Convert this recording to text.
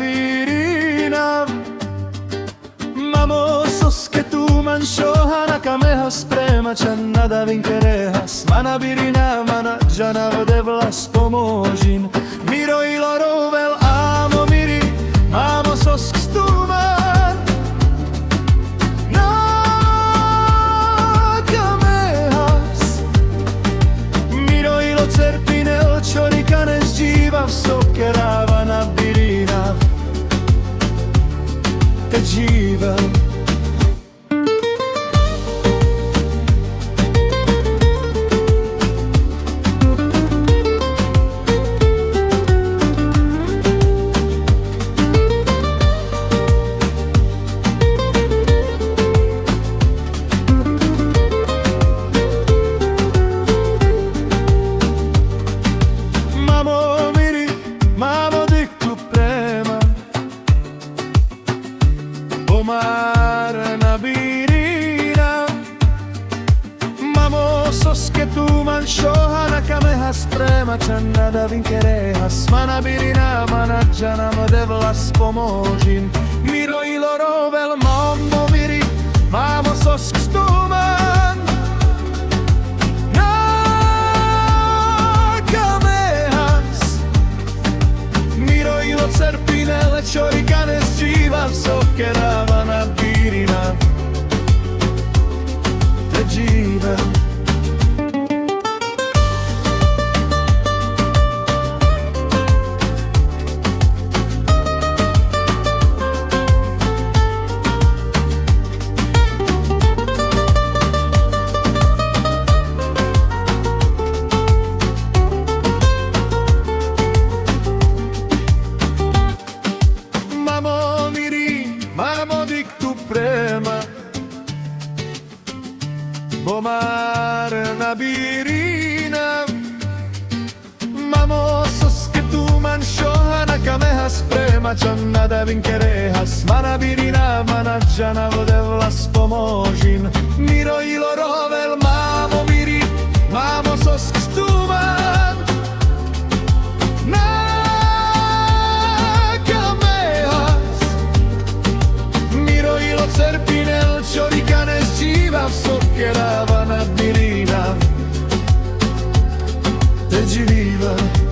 birina. Mamo, sos che tu manšohana kameha sprema čana da vinkerehas. Mana birina, mana džana vode vlas pomožin. Miro i lorovel amo miri, mamo sos kstuman. Na kamehas. Miro i lo cerpinel čorikane zđivav sokerava na birina. Te dživav. Marna birina. Mamo, sos che tu manšohana kameha sprema čana da vinkerehas. Mana birina, mana džana vode vlas pomožin. Miro i lorovel mamo miri, mamo sos kstuman. Na kamehas. Miro i lo cerpinele čorikane zđivav sokerava na birina. Te dživav. Mamo dik tu prema, bo marna birina. Mamo, sos che tu manšohana kameha sprema čana da vinkerehas. Mana birina, mana džana vode vlas pomožin. Miro i lorovel mamo miri, mamo sos kstuman. Cerpinel čorikane zđivav sokerava na birina. Te dživav.